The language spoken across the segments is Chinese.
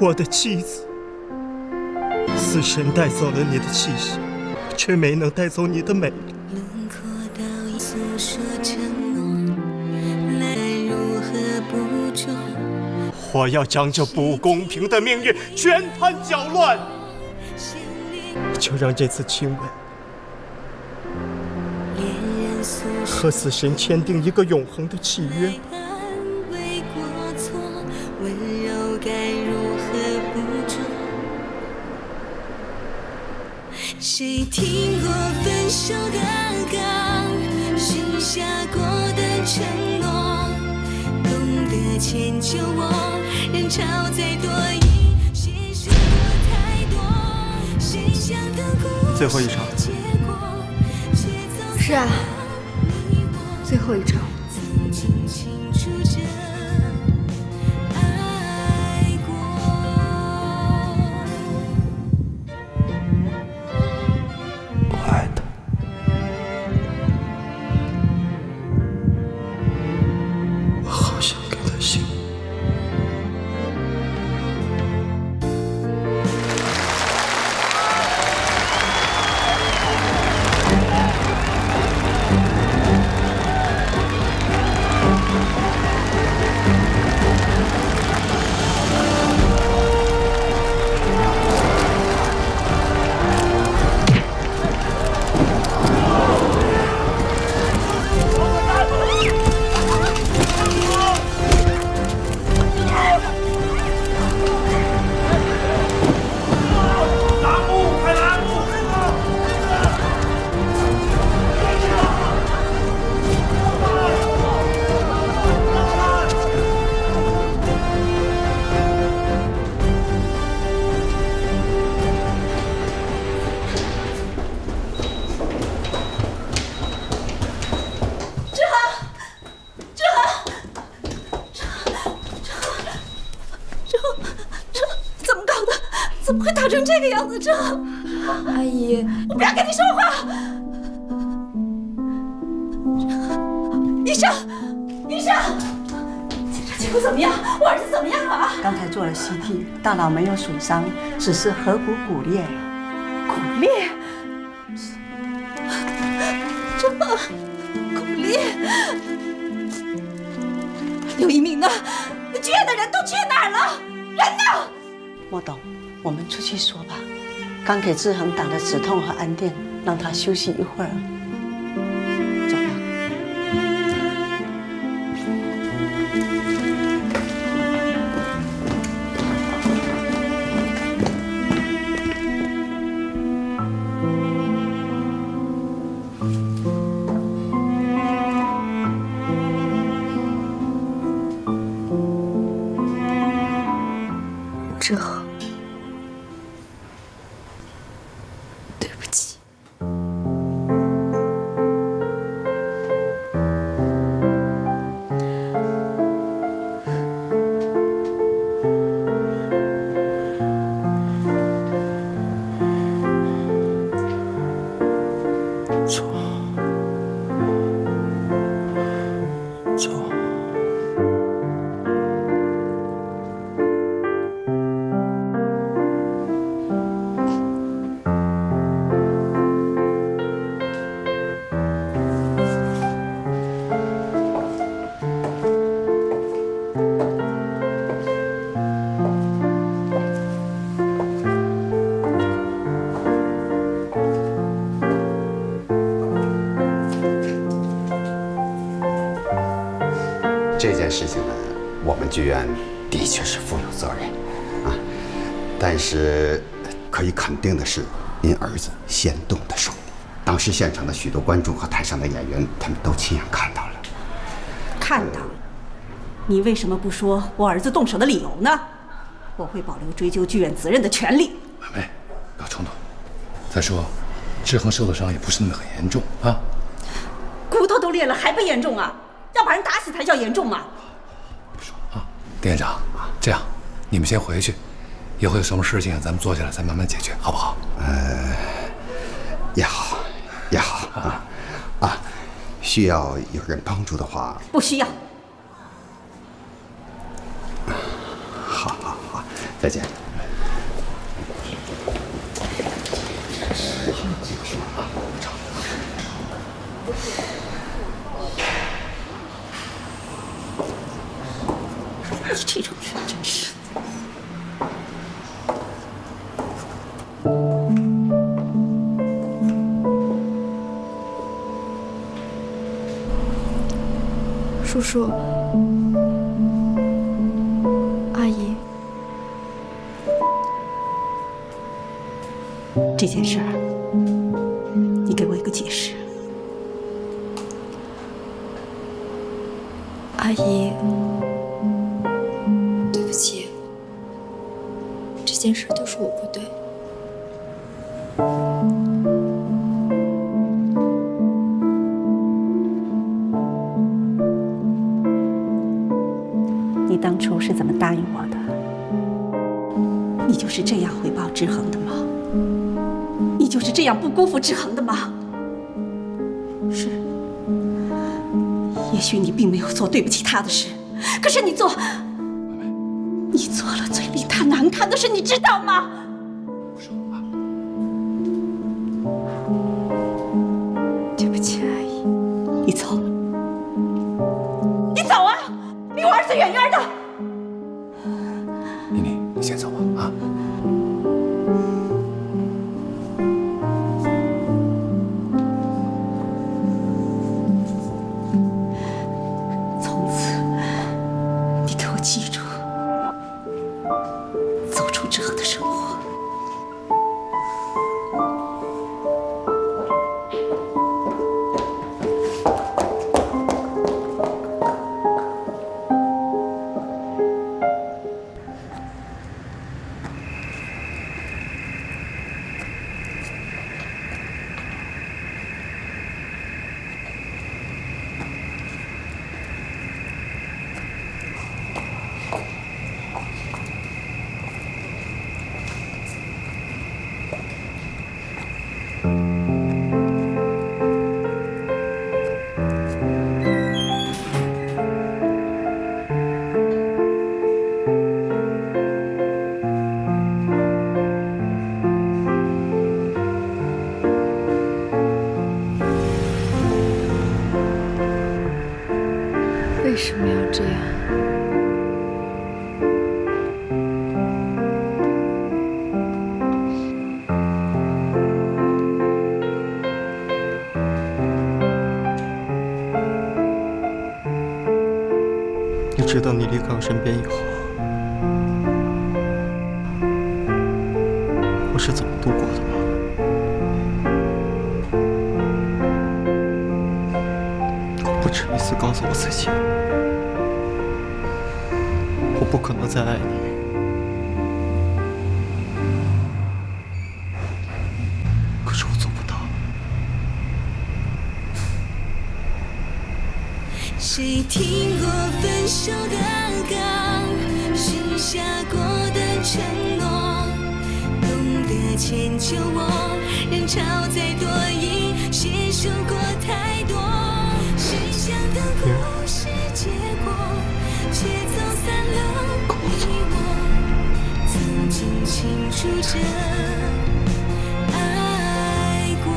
我的妻子，死神带走了你的气息，却没能带走你的美丽。我要将这不公平的命运全盘搅乱。就让这次亲吻和死神签订一个永恒的契约。谁听过分手的歌，许下过的承诺，懂得迁就我，人潮再多疑，写下过太多，谁想的故事最后一场。是啊，最后一场。怎么会打成这个样子？这阿姨，我不要跟你说话！医生，医生，检查结果怎么样？我儿子怎么样了啊？刚才做了 CT， 大脑没有损伤，只是颌骨骨裂。骨裂？这骨裂？刘一鸣呢？剧院的人都去哪儿了？人呢？莫董，我们出去说吧。刚给志恒打了止痛和安定，让他休息一会儿。走吧。志恒，对不起。走。这件事情呢，我们剧院的确是负有责任啊，但是可以肯定的是，您儿子先动的手。当时现场的许多观众和台上的演员，他们都亲眼看到了。看到了，你为什么不说我儿子动手的理由呢？我会保留追究剧院责任的权利。妹妹，不要冲动。再说，志恒受的伤也不是那么很严重啊。骨头都裂了还不严重啊？要把人打死才叫严重吗？不说啊，店院长，这样，你们先回去，以后有什么事情咱们坐下来再慢慢解决，好不好？也好，也好啊，需要有人帮助的话，不需要。好，再见。你这种人真是。叔叔，阿姨，这件事儿，你给我一个解释。阿姨，对不起，这件事都是我不对。你当初是怎么答应我的？你就是这样回报志恒的吗？你就是这样不辜负志恒的吗？是，也许你并没有做对不起他的事，可是你做了最令他难堪的事，你知道吗？对不起，阿姨。你走，你走啊！离我儿子远远的。妮妮，你先走吧啊。从此，你给我记住，走出志恒的生活。为什么要这样？你知道你离开我身边以后，我是怎么度过的吗？我不止一次告诉我自己，我不可能再爱你。可是我做不到。谁听过分手的歌，许下过的承诺，懂得迁就我，人潮再多已携手过太多，谁想等故事结果，却走散了你我，曾经清楚着爱过。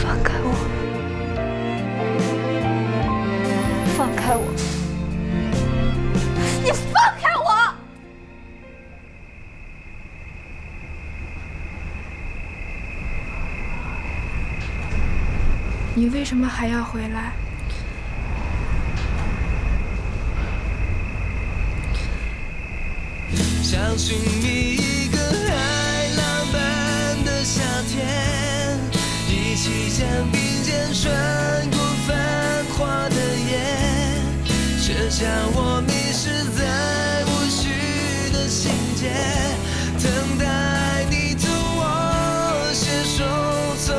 放开我！放开我！你放开我！你为什么还要回来？相信你一个海浪般的夏天，一起肩并肩穿过繁华的夜，剩下我迷失在无序的情节，等待你同我携手走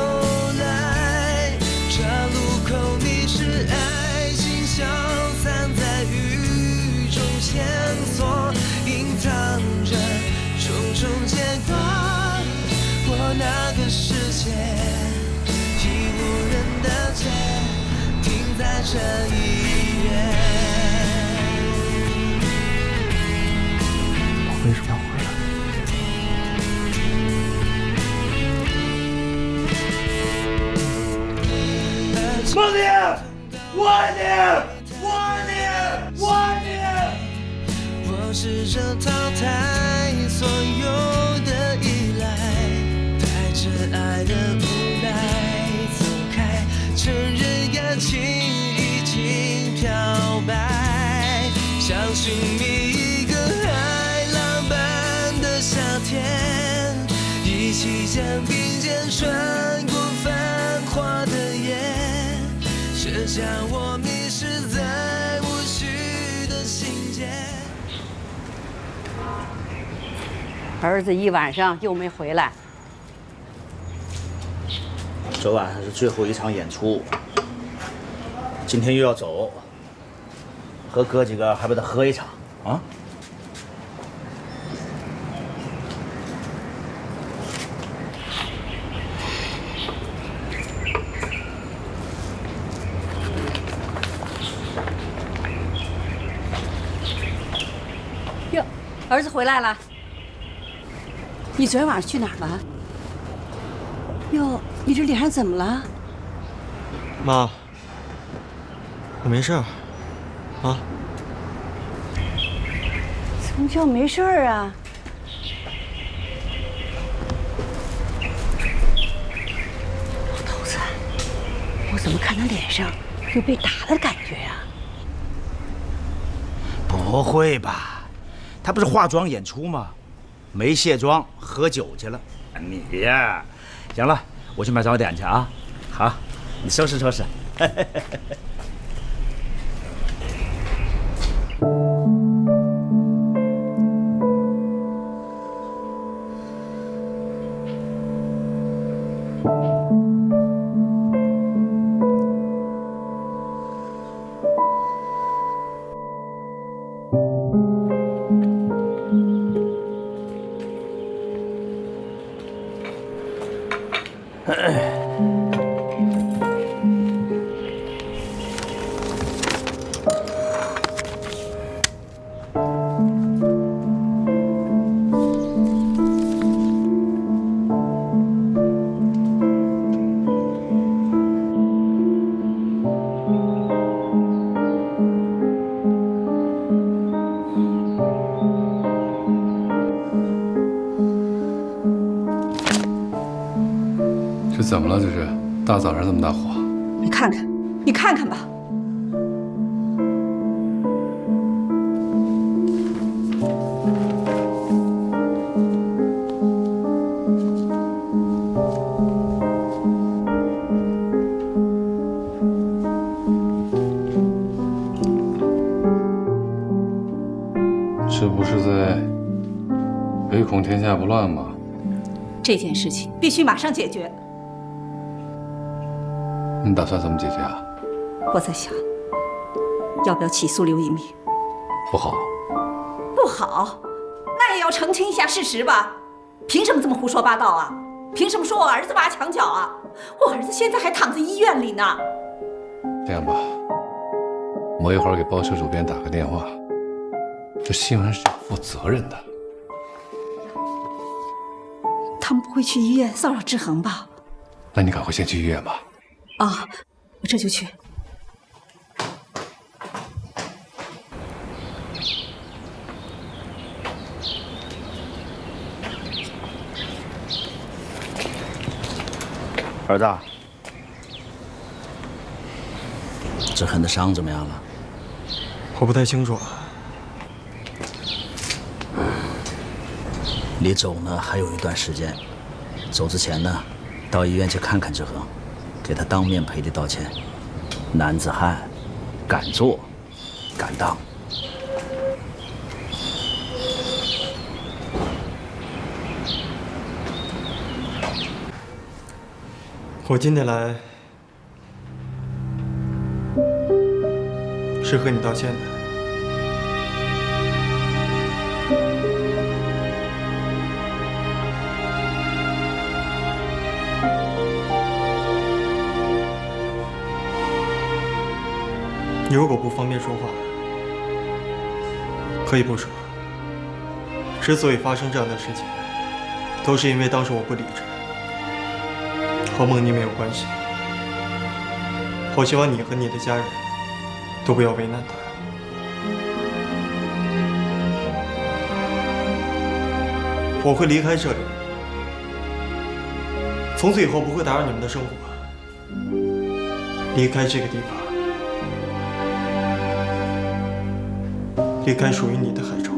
来，岔路口你是爱情消散在雨中线索，隐藏着差一远。我为什么要回来？梦妮，我爱你，我爱你，我爱你。我试着淘汰所有的依赖，带着爱的无奈走开，承认感情已经漂白，相信你一个海浪般的夏天，一起将并肩穿过繁华的夜，却将我迷失在无序的心间。儿子一晚上又没回来，昨晚是最后一场演出，今天又要走，和哥几个还不得喝一场啊？哟，儿子回来了。你昨天晚上去哪儿了？哟，你这脸上怎么了？妈，我没事儿，啊。怎么叫没事儿啊？老头子，我怎么看他脸上有被打的感觉呀？不会吧？他不是化妆演出吗？没卸妆，喝酒去了。你呀，行了，我去买早点去啊。好，你收拾收拾。这怎么了？这是大早上这么大火？你看看，你看看吧。这不是在唯恐天下不乱吗？这件事情必须马上解决。你打算怎么解决啊？我在想，要不要起诉刘一鸣？不好，不好，那也要澄清一下事实吧。凭什么这么胡说八道啊？凭什么说我儿子挖墙脚啊？我儿子现在还躺在医院里呢。这样吧，我一会儿给报社主编打个电话，这新闻是要负责任的。他们不会去医院骚扰志恒吧？那你赶快先去医院吧。啊，我这就去。儿子，志恒的伤怎么样了？我不太清楚。离走呢还有一段时间，走之前呢，到医院去看看志恒，给他当面赔礼道歉。男子汉，敢做，敢当。我今天来是和你道歉的。你如果不方便说话，可以不说。之所以发生这样的事情，都是因为当时我不理智，和梦妮没有关系。我希望你和你的家人都不要为难她。我会离开这里，从此以后不会打扰你们的生活，离开这个地方，离开属于你的海州。